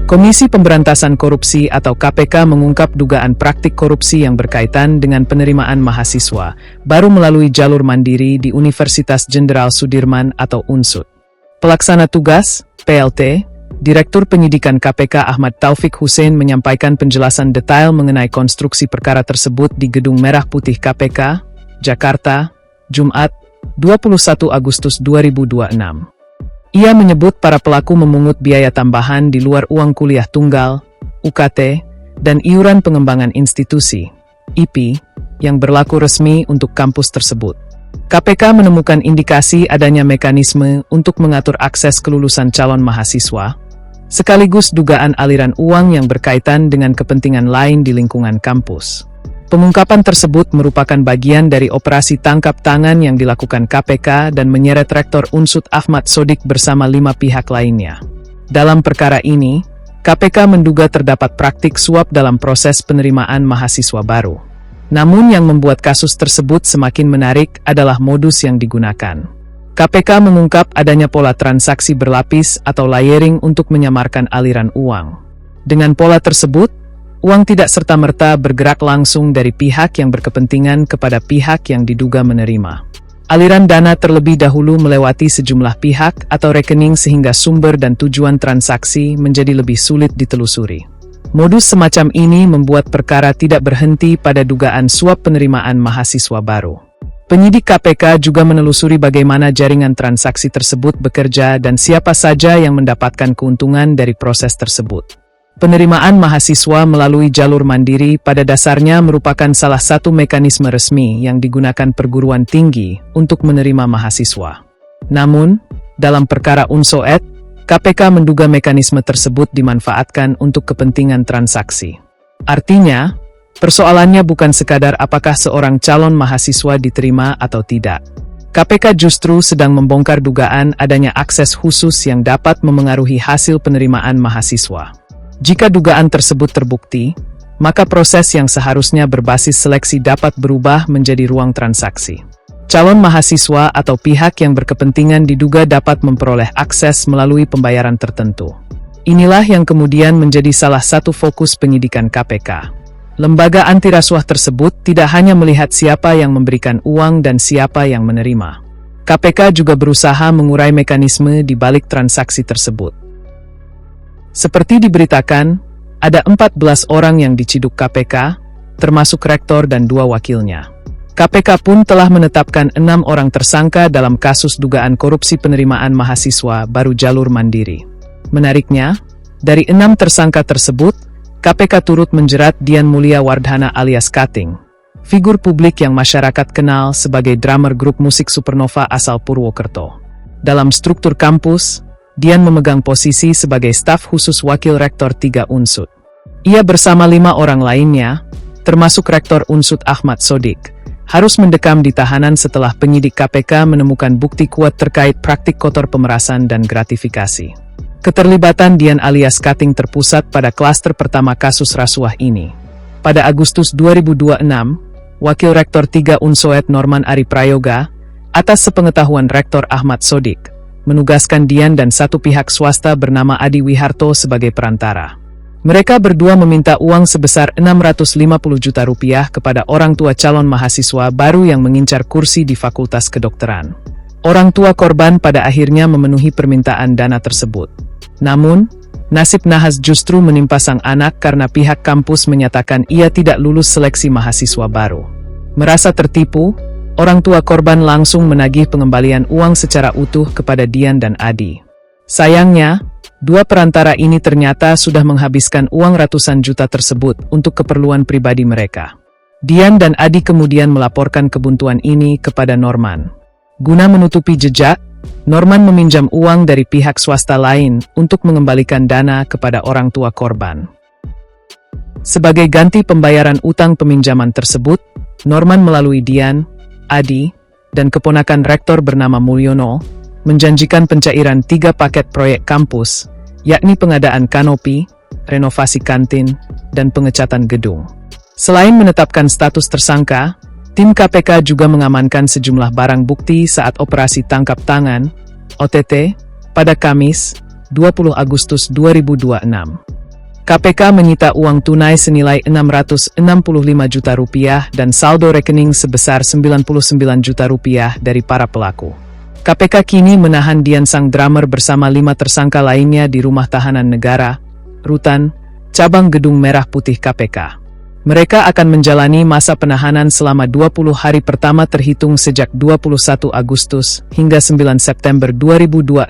Komisi Pemberantasan Korupsi atau KPK mengungkap dugaan praktik korupsi yang berkaitan dengan penerimaan mahasiswa, baru melalui jalur mandiri di Universitas Jenderal Sudirman atau UNSUD. Pelaksana tugas, PLT, Direktur Penyidikan KPK Ahmad Taufik Hussein menyampaikan penjelasan detail mengenai konstruksi perkara tersebut di Gedung Merah Putih KPK, Jakarta, Jumat, 21 Agustus 2026. Ia menyebut para pelaku memungut biaya tambahan di luar uang kuliah tunggal, UKT, dan iuran pengembangan institusi, IP, yang berlaku resmi untuk kampus tersebut. KPK menemukan indikasi adanya mekanisme untuk mengatur akses kelulusan calon mahasiswa, sekaligus dugaan aliran uang yang berkaitan dengan kepentingan lain di lingkungan kampus. Pengungkapan tersebut merupakan bagian dari operasi tangkap tangan yang dilakukan KPK dan menyeret Rektor UNSUD Ahmad Sodik bersama 5 pihak lainnya. Dalam perkara ini, KPK menduga terdapat praktik suap dalam proses penerimaan mahasiswa baru. Namun yang membuat kasus tersebut semakin menarik adalah modus yang digunakan. KPK mengungkap adanya pola transaksi berlapis atau layering untuk menyamarkan aliran uang. Dengan pola tersebut, uang tidak serta-merta bergerak langsung dari pihak yang berkepentingan kepada pihak yang diduga menerima. Aliran dana terlebih dahulu melewati sejumlah pihak atau rekening sehingga sumber dan tujuan transaksi menjadi lebih sulit ditelusuri. Modus semacam ini membuat perkara tidak berhenti pada dugaan suap penerimaan mahasiswa baru. Penyidik KPK juga menelusuri bagaimana jaringan transaksi tersebut bekerja dan siapa saja yang mendapatkan keuntungan dari proses tersebut. Penerimaan mahasiswa melalui jalur mandiri pada dasarnya merupakan salah satu mekanisme resmi yang digunakan perguruan tinggi untuk menerima mahasiswa. Namun, dalam perkara UNSOED, KPK menduga mekanisme tersebut dimanfaatkan untuk kepentingan transaksi. Artinya, persoalannya bukan sekadar apakah seorang calon mahasiswa diterima atau tidak. KPK justru sedang membongkar dugaan adanya akses khusus yang dapat memengaruhi hasil penerimaan mahasiswa. Jika dugaan tersebut terbukti, maka proses yang seharusnya berbasis seleksi dapat berubah menjadi ruang transaksi. Calon mahasiswa atau pihak yang berkepentingan diduga dapat memperoleh akses melalui pembayaran tertentu. Inilah yang kemudian menjadi salah satu fokus penyidikan KPK. Lembaga anti rasuah tersebut tidak hanya melihat siapa yang memberikan uang dan siapa yang menerima. KPK juga berusaha mengurai mekanisme di balik transaksi tersebut. Seperti diberitakan, ada 14 orang yang diciduk KPK, termasuk rektor dan 2 wakilnya. KPK pun telah menetapkan 6 orang tersangka dalam kasus dugaan korupsi penerimaan mahasiswa baru jalur mandiri. Menariknya, dari 6 tersangka tersebut, KPK turut menjerat Dian Mulia Wardhana alias Kating, figur publik yang masyarakat kenal sebagai drummer grup musik Supernova asal Purwokerto. Dalam struktur kampus, Dian memegang posisi sebagai staf khusus Wakil Rektor 3 UNSUD. Ia bersama 5 orang lainnya, termasuk Rektor UNSUD Ahmad Sodik, harus mendekam di tahanan setelah penyidik KPK menemukan bukti kuat terkait praktik kotor pemerasan dan gratifikasi. Keterlibatan Dian alias Kating terpusat pada klaster pertama kasus rasuah ini. Pada Agustus 2026, Wakil Rektor 3 UNSOED Norman Ari Prayoga, atas sepengetahuan Rektor Ahmad Sodik, menugaskan Dian dan satu pihak swasta bernama Adi Wiharto sebagai perantara. Mereka berdua meminta uang sebesar 650 juta rupiah kepada orang tua calon mahasiswa baru yang mengincar kursi di Fakultas Kedokteran. Orang tua korban pada akhirnya memenuhi permintaan dana tersebut. Namun, nasib nahas justru menimpa sang anak karena pihak kampus menyatakan ia tidak lulus seleksi mahasiswa baru. Merasa tertipu, orang tua korban langsung menagih pengembalian uang secara utuh kepada Dian dan Adi. Sayangnya, 2 perantara ini ternyata sudah menghabiskan uang ratusan juta tersebut untuk keperluan pribadi mereka. Dian dan Adi kemudian melaporkan kebuntuan ini kepada Norman. Guna menutupi jejak, Norman meminjam uang dari pihak swasta lain untuk mengembalikan dana kepada orang tua korban. Sebagai ganti pembayaran utang peminjaman tersebut, Norman melalui Dian, Adi, dan keponakan rektor bernama Mulyono, menjanjikan pencairan 3 paket proyek kampus, yakni pengadaan kanopi, renovasi kantin, dan pengecatan gedung. Selain menetapkan status tersangka, tim KPK juga mengamankan sejumlah barang bukti saat operasi tangkap tangan, OTT, pada Kamis, 20 Agustus 2026. KPK menyita uang tunai senilai Rp665 juta dan saldo rekening sebesar Rp99 juta dari para pelaku. KPK kini menahan Dian sang drummer bersama 5 tersangka lainnya di Rumah Tahanan Negara, Rutan, Cabang Gedung Merah Putih KPK. Mereka akan menjalani masa penahanan selama 20 hari pertama terhitung sejak 21 Agustus hingga 9 September 2026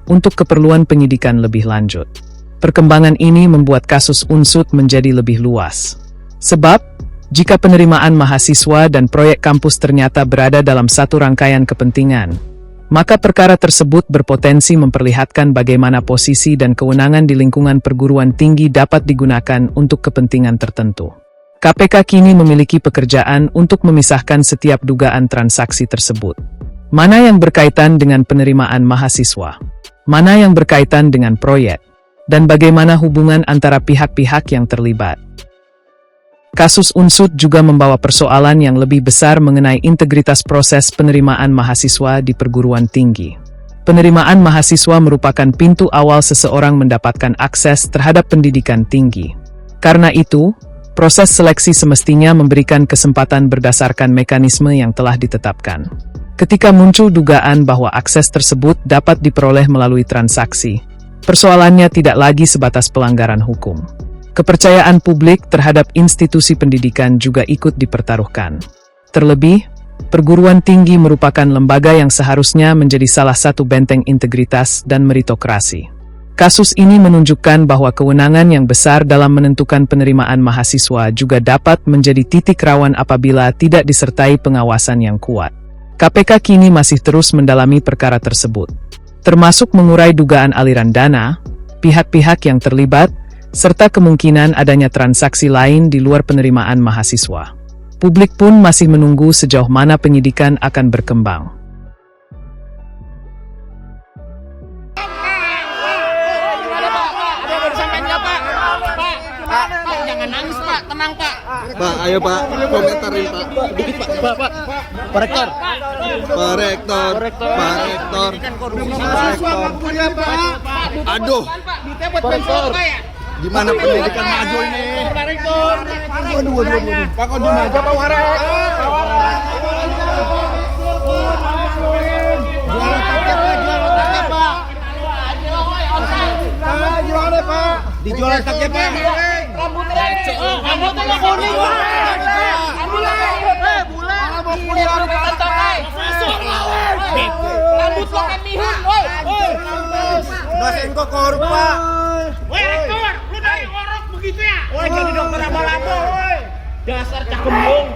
untuk keperluan penyidikan lebih lanjut. Perkembangan ini membuat kasus Unsut menjadi lebih luas. Sebab, jika penerimaan mahasiswa dan proyek kampus ternyata berada dalam satu rangkaian kepentingan, maka perkara tersebut berpotensi memperlihatkan bagaimana posisi dan kewenangan di lingkungan perguruan tinggi dapat digunakan untuk kepentingan tertentu. KPK kini memiliki pekerjaan untuk memisahkan setiap dugaan transaksi tersebut. Mana yang berkaitan dengan penerimaan mahasiswa? Mana yang berkaitan dengan proyek? Dan bagaimana hubungan antara pihak-pihak yang terlibat? Kasus Unsut juga membawa persoalan yang lebih besar mengenai integritas proses penerimaan mahasiswa di perguruan tinggi. Penerimaan mahasiswa merupakan pintu awal seseorang mendapatkan akses terhadap pendidikan tinggi. Karena itu, proses seleksi semestinya memberikan kesempatan berdasarkan mekanisme yang telah ditetapkan. Ketika muncul dugaan bahwa akses tersebut dapat diperoleh melalui transaksi, persoalannya tidak lagi sebatas pelanggaran hukum. Kepercayaan publik terhadap institusi pendidikan juga ikut dipertaruhkan. Terlebih, perguruan tinggi merupakan lembaga yang seharusnya menjadi salah satu benteng integritas dan meritokrasi. Kasus ini menunjukkan bahwa kewenangan yang besar dalam menentukan penerimaan mahasiswa juga dapat menjadi titik rawan apabila tidak disertai pengawasan yang kuat. KPK kini masih terus mendalami perkara tersebut, termasuk mengurai dugaan aliran dana, pihak-pihak yang terlibat, serta kemungkinan adanya transaksi lain di luar penerimaan mahasiswa. Publik pun masih menunggu sejauh mana penyidikan akan berkembang. Jangan nangis Pak, tenang Pak. Pak, ayo Pak, komentarin Pak. Dikit Pak. Pak Rektor. Pak Rektor. Aduh, Pak Rektor. gimana pendidikan maju ini? Pak Rektor. Waduh. Pak kok diem aja Pak Warek? Jualan Pak. Dijual taknya Pak. Rambutnya kuning Pak. Rambut lo kan mihun, woi. Dosen kok korup Pak. Woi Rektor, lu dari orok begitu ya? Woi jadi dokter abal-abal, woi. Dasar cah gembong.